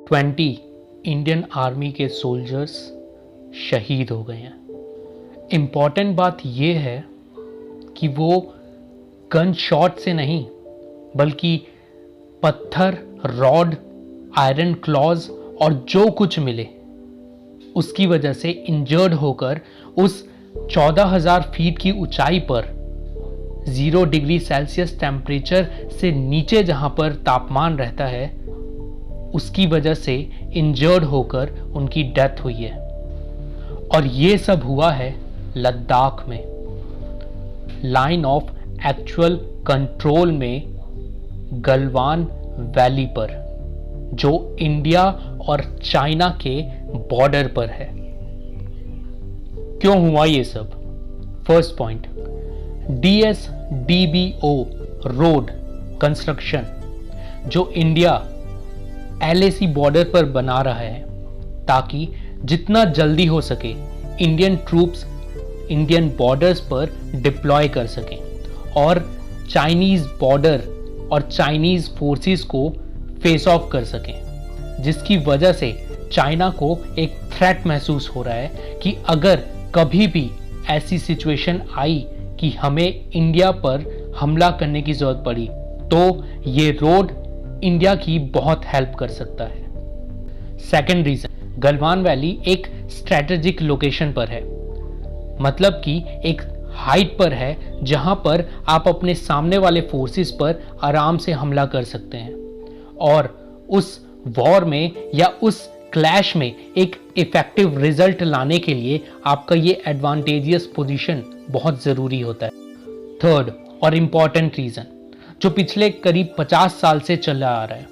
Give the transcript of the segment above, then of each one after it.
20 Indian army के soldiers शहीद हो गए हैं। इम्पॉर्टेंट बात यह है कि वो गन शॉट से नहीं बल्कि पत्थर, रॉड, आयरन क्लॉज और जो कुछ मिले उसकी वजह से इंजर्ड होकर उस 14,000 फीट की ऊंचाई पर 0 डिग्री सेल्सियस टेम्परेचर से नीचे जहां पर तापमान रहता है उसकी वजह से इंजर्ड होकर उनकी डेथ हुई है। और ये सब हुआ है लद्दाख में, लाइन ऑफ एक्चुअल कंट्रोल में गलवान वैली पर, जो इंडिया और चाइना के बॉर्डर पर है। क्यों हुआ ये सब? First point, DSDBO road construction जो इंडिया LAC बॉर्डर पर बना रहा है ताकि जितना जल्दी हो सके इंडियन ट्रूप्स इंडियन बॉर्डर्स पर डिप्लॉय कर सकें और चाइनीज बॉर्डर और चाइनीज फोर्सेस को फेस ऑफ कर सकें, जिसकी वजह से चाइना को एक थ्रेट महसूस हो रहा है कि अगर कभी भी ऐसी सिचुएशन आई कि हमें इंडिया पर हमला करने की जरूरत पड़ी तो ये रोड इंडिया की बहुत हेल्प कर सकता है। सेकेंड रीजन, गलवान वैली एक स्ट्रेटेजिक लोकेशन पर है, मतलब कि एक हाइट पर है जहां पर आप अपने सामने वाले फोर्सेस पर आराम से हमला कर सकते हैं और उस वॉर में या उस क्लैश में एक इफेक्टिव रिजल्ट लाने के लिए आपका ये एडवांटेजियस पोजीशन बहुत ज़रूरी होता है। थर्ड और इम्पॉर्टेंट रीज़न जो पिछले करीब 50 साल से चला आ रहा है,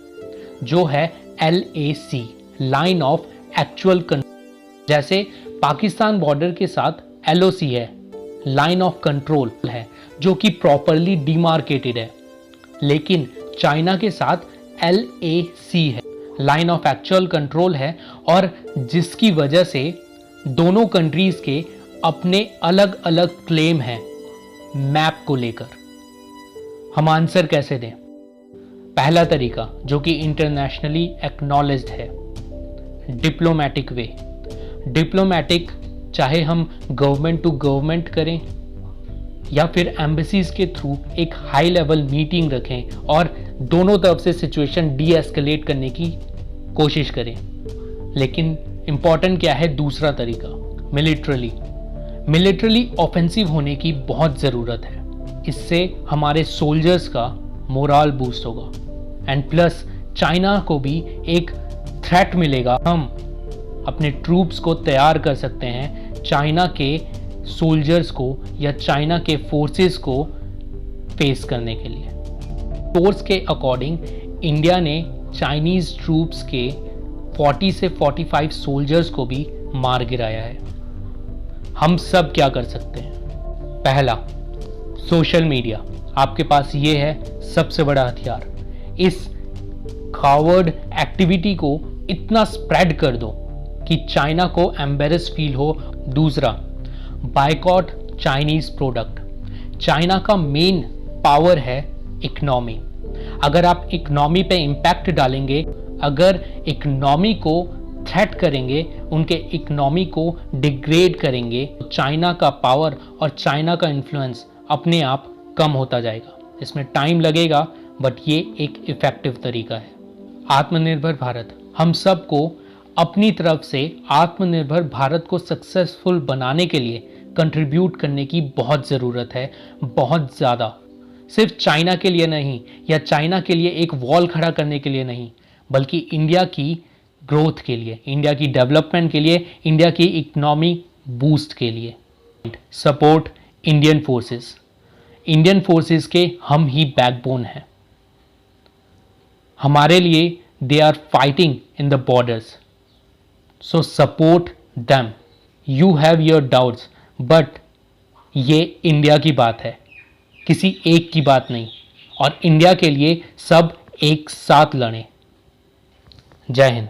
जो है LAC, line of actual control. जैसे पाकिस्तान बॉर्डर के साथ LOC है, लाइन ऑफ कंट्रोल है, जो कि प्रॉपरली डिमार्केटेड है, लेकिन चाइना के साथ LAC है, लाइन ऑफ एक्चुअल कंट्रोल है, और जिसकी वजह से दोनों कंट्रीज के अपने अलग अलग क्लेम हैं मैप को लेकर। हम आंसर कैसे दें? पहला तरीका जो कि इंटरनेशनली एक्नॉलेज्ड है, डिप्लोमेटिक वे। डिप्लोमेटिक चाहे हम गवर्नमेंट टू गवर्नमेंट करें या फिर एम्बेसीज के थ्रू एक हाई लेवल मीटिंग रखें और दोनों तरफ से सिचुएशन डी एस्केलेट करने की कोशिश करें। लेकिन इंपॉर्टेंट क्या है? दूसरा तरीका, मिलिट्रली ऑफेंसिव होने की बहुत ज़रूरत है। इससे हमारे सोल्जर्स का मोराल बूस्ट होगा एंड प्लस चाइना को भी एक थ्रेट मिलेगा। हम अपने ट्रूप्स को तैयार कर सकते हैं चाइना के सोल्जर्स को या चाइना के फोर्सेस को फेस करने के लिए। सोर्स के अकॉर्डिंग इंडिया ने चाइनीज ट्रूप्स के 40 से 45 सोल्जर्स को भी मार गिराया है। हम सब क्या कर सकते हैं? पहला, सोशल मीडिया। आपके पास ये है सबसे बड़ा हथियार। इस कावर्ड एक्टिविटी को इतना स्प्रेड कर दो कि चाइना को एम्बेरस फील हो। दूसरा, बायकॉट चाइनीज प्रोडक्ट। चाइना का मेन पावर है इकोनॉमी। अगर आप इकोनॉमी पे इम्पैक्ट डालेंगे, अगर इकोनॉमी को थ्रेट करेंगे, उनके इकोनॉमी को डिग्रेड करेंगे, तो चाइना का पावर और चाइना का इन्फ्लुएंस अपने आप कम होता जाएगा। इसमें टाइम लगेगा बट ये एक इफेक्टिव तरीका है। आत्मनिर्भर भारत, हम सबको अपनी तरफ से आत्मनिर्भर भारत को सक्सेसफुल बनाने के लिए कंट्रीब्यूट करने की बहुत ज़रूरत है, बहुत ज़्यादा। सिर्फ चाइना के लिए नहीं या चाइना के लिए एक वॉल खड़ा करने के लिए नहीं, बल्कि इंडिया की ग्रोथ के लिए, इंडिया की डेवलपमेंट के लिए, इंडिया की इकोनॉमी बूस्ट के लिए। Support Indian forces. Indian forces के हम ही बैकबोन हैं। हमारे लिए they are fighting in the borders, so support them. You have your doubts but ये इंडिया की बात है, किसी एक की बात नहीं, और इंडिया के लिए सब एक साथ लड़ें। जय हिंद।